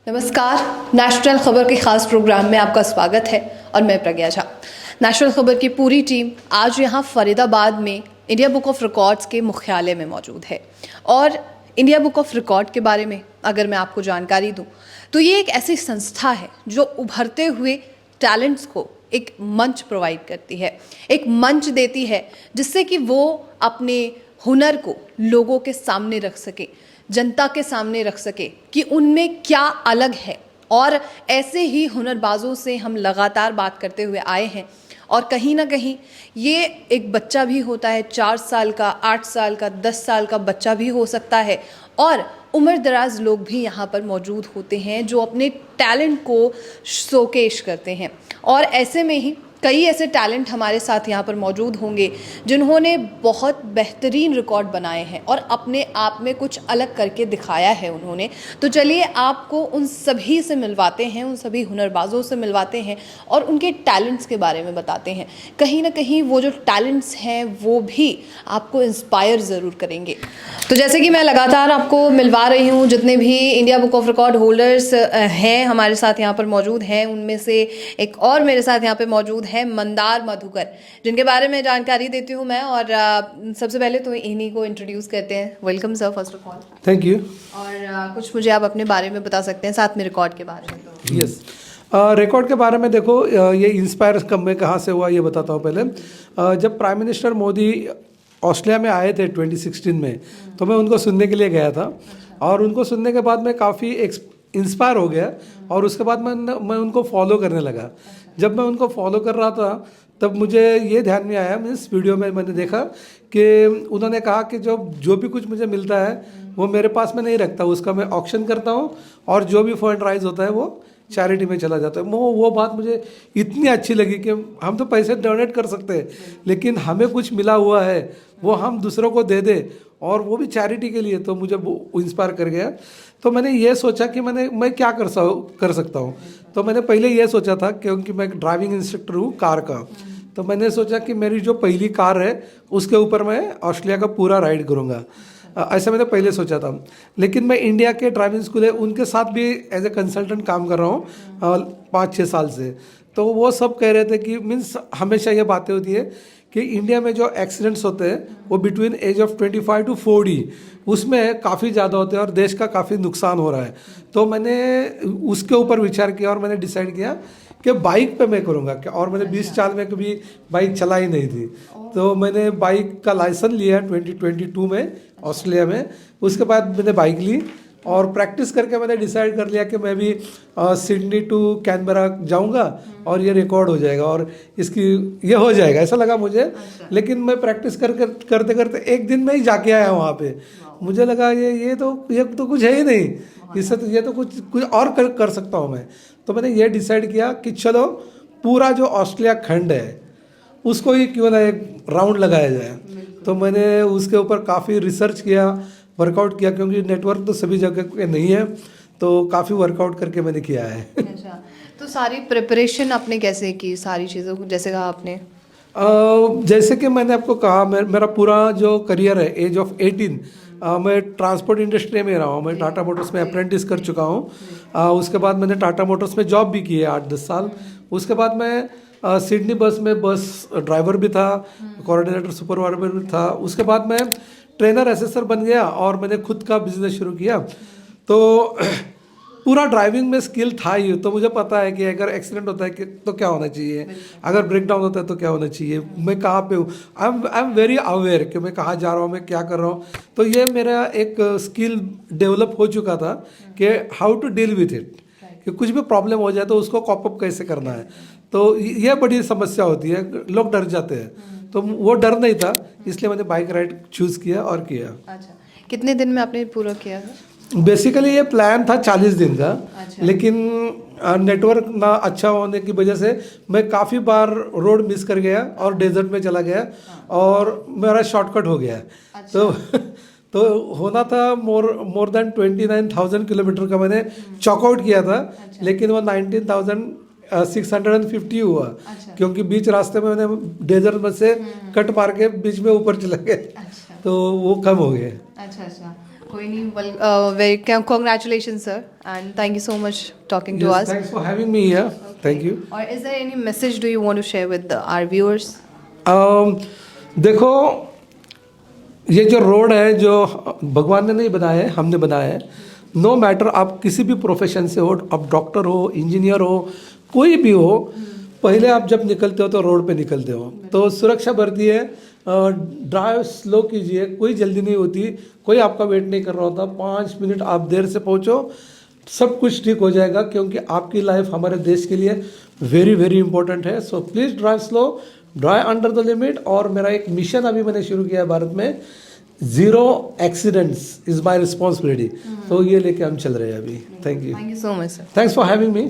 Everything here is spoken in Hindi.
नमस्कार। नेशनल खबर के खास प्रोग्राम में आपका स्वागत है और मैं प्रज्ञा झा। नेशनल खबर की पूरी टीम आज यहाँ फरीदाबाद में इंडिया बुक ऑफ रिकॉर्ड्स के मुख्यालय में मौजूद है। और इंडिया बुक ऑफ रिकॉर्ड के बारे में अगर मैं आपको जानकारी दूं तो ये एक ऐसी संस्था है जो उभरते हुए टैलेंट्स को एक मंच प्रोवाइड करती है, एक मंच देती है जिससे कि वो अपने हुनर को लोगों के सामने रख सके, जनता के सामने रख सके कि उनमें क्या अलग है। और ऐसे ही हुनरबाजों से हम लगातार बात करते हुए आए हैं। और कहीं ना कहीं ये एक बच्चा भी होता है, 4 साल का, 8 साल का, 10 साल का बच्चा भी हो सकता है। और उम्र दराज लोग भी यहाँ पर मौजूद होते हैं जो अपने टैलेंट को शोकेश करते हैं। और ऐसे में ही कई ऐसे टैलेंट हमारे साथ यहाँ पर मौजूद होंगे जिन्होंने बहुत बेहतरीन रिकॉर्ड बनाए हैं और अपने आप में कुछ अलग करके दिखाया है उन्होंने। तो चलिए आपको उन सभी से मिलवाते हैं, उन सभी हुनरबाजों से मिलवाते हैं और उनके टैलेंट्स के बारे में बताते हैं। कहीं ना कहीं वो जो टैलेंट्स हैं वो भी आपको इंस्पायर ज़रूर करेंगे। तो जैसे कि मैं लगातार आपको मिलवा रही हूँ, जितने भी India book of record holders हैं हमारे साथ यहाँ पर मौजूद हैं, उनमें से एक और मेरे साथ यहाँ पर मौजूद है मंदार मधुकर, जिनके बारे में जानकारी देती हूँ मैं। और सबसे पहले तो इन्हीं को इंट्रोड्यूस करते हैं। Welcome sir, first of all. Thank you. और कुछ मुझे आप अपने बारे में बता सकते हैं, साथ में रिकॉर्ड के बारे में। तो यस, रिकॉर्ड के बारे में देखो, ये इंस्पायर कब में कहाँ से हुआ ये बताता हूँ। पहले जब प्राइम मिनिस्टर मोदी ऑस्ट्रेलिया में आए थे 2016 में, तो मैं उनको सुनने के लिए गया था। और उनको सुनने के बाद मैं काफ़ी इंस्पायर हो गया और उसके बाद मैं उनको फॉलो करने लगा। जब मैं उनको फॉलो कर रहा था तब मुझे ये ध्यान में आया, मीन्स वीडियो में मैंने देखा कि उन्होंने कहा कि जो भी कुछ मुझे मिलता है वो मेरे पास में नहीं रखता, उसका मैं ऑक्शन करता हूँ और जो भी फंड राइज होता है वो चैरिटी में चला जाता है। वो बात मुझे इतनी अच्छी लगी कि हम तो पैसे डोनेट कर सकते हैं, लेकिन हमें कुछ मिला हुआ है वो हम दूसरों को दे दे, और वो भी चैरिटी के लिए। तो मुझे वो इंस्पायर कर गया। तो मैंने ये सोचा कि मैं क्या कर सकता हूँ। तो मैंने पहले ये सोचा था, क्योंकि मैं ड्राइविंग इंस्ट्रक्टर हूँ कार का, तो मैंने सोचा कि मेरी जो पहली कार है उसके ऊपर मैं ऑस्ट्रेलिया का पूरा राइड करूँगा। ऐसा मैंने पहले सोचा था। लेकिन मैं इंडिया के ड्राइविंग स्कूल है उनके साथ भी एज ए कंसल्टेंट काम कर रहा हूँ 5-6 साल से। तो वो सब कह रहे थे कि मीन्स हमेशा ये बातें होती है कि इंडिया में जो एक्सीडेंट्स होते हैं वो बिटवीन एज ऑफ 25 to 40 उसमें काफ़ी ज़्यादा होते हैं और देश का काफ़ी नुकसान हो रहा है। तो मैंने उसके ऊपर विचार किया और मैंने डिसाइड किया कि बाइक पे मैं करूँगा। और मैंने 20 साल में कभी बाइक चलाई नहीं थी। तो मैंने बाइक का लाइसेंस लिया 2022 में ऑस्ट्रेलिया में। उसके बाद मैंने बाइक ली और प्रैक्टिस करके मैंने डिसाइड कर लिया कि मैं भी सिडनी टू कैनबरा जाऊंगा और ये रिकॉर्ड हो जाएगा और ये हो जाएगा, ऐसा लगा मुझे। लेकिन मैं प्रैक्टिस करते करते एक दिन में ही जाके आया वहाँ पे। मुझे लगा ये तो कुछ है ही नहीं, इससे तो ये तो कुछ और कर सकता हूँ मैं। तो मैंने ये डिसाइड किया कि चलो पूरा जो ऑस्ट्रेलिया खंड है उसको ही क्यों ना एक राउंड लगाया जाए। तो मैंने उसके ऊपर काफ़ी रिसर्च किया, वर्कआउट किया, क्योंकि नेटवर्क तो सभी जगह पे नहीं है। तो काफ़ी वर्कआउट करके मैंने किया है। अच्छा, तो सारी प्रिपरेशन आपने कैसे की, सारी चीज़ों को जैसे कहा आपने? जैसे कि मैंने आपको कहा, मेरा पूरा जो करियर है एज ऑफ 18 मैं ट्रांसपोर्ट इंडस्ट्री में रहा हूँ। मैं टाटा मोटर्स में अप्रेंटिस कर चुका हूँ। उसके बाद मैंने टाटा मोटर्स में जॉब भी की है 8-10 साल। उसके बाद मैं सिडनी बस में बस ड्राइवर भी था, कोऑर्डिनेटर सुपरवाइजर भी था। उसके बाद मैं ट्रेनर असेसर बन गया और मैंने खुद का बिजनेस शुरू किया। तो पूरा ड्राइविंग में स्किल था ही। तो मुझे पता है कि अगर एक्सीडेंट होता है तो क्या होना चाहिए, अगर ब्रेक डाउन होता है तो क्या होना चाहिए, मैं कहाँ पे हूँ। आई एम वेरी अवेयर कि मैं कहाँ जा रहा हूँ, मैं क्या कर रहा हूँ। तो ये मेरा एक स्किल डेवलप हो चुका था कि how to deal with it, कि कुछ भी प्रॉब्लम हो जाए तो उसको कॉप अप कैसे करना है। तो ये बड़ी समस्या होती है, लोग डर जाते हैं। तो वो डर नहीं था, इसलिए मैंने बाइक राइड चूज़ किया और किया। अच्छा, कितने दिन में आपने पूरा किया था? बेसिकली ये प्लान था 40 दिन का। अच्छा। लेकिन नेटवर्क ना अच्छा होने की वजह से मैं काफ़ी बार रोड मिस कर गया और डेजर्ट में चला गया और मेरा शॉर्टकट हो गया। अच्छा। तो होना था मोर देन 29,000 किलोमीटर का मैंने चॉकआउट किया था। अच्छा। लेकिन वो 19,650 हुआ। अच्छा। क्योंकि बीच रास्ते में मैंने डेजर्ट में से कट मार के बीच में ऊपर चला गया। अच्छा। तो वो कम हो गए। अच्छा अच्छा, कोई नहीं, very congratulation sir and thank you so much talking to us. Thanks for having me here. Thank you. और is there any message do you want to share with our viewers? देखो, ये जो रोड है जो भगवान ने नहीं बनाया है, हमने बनाया है। नो मैटर आप किसी भी प्रोफेशन से हो, आप डॉक्टर हो, इंजीनियर हो, कोई भी हो, पहले आप जब निकलते हो तो रोड पे निकलते हो, तो सुरक्षा बढ़ती है। ड्राइव स्लो कीजिए, कोई जल्दी नहीं होती, कोई आपका वेट नहीं कर रहा होता। 5 मिनट आप देर से पहुंचो, सब कुछ ठीक हो जाएगा, क्योंकि आपकी लाइफ हमारे देश के लिए वेरी वेरी इंपॉर्टेंट है। So please drive slow, drive under the limit. और मेरा एक मिशन अभी मैंने शुरू किया है भारत में, 0 एक्सीडेंट्स इज माई रिस्पॉन्सिबिलिटी। तो ये लेके हम चल रहे हैं अभी। Thank you thank you so much sir. Thanks for having me.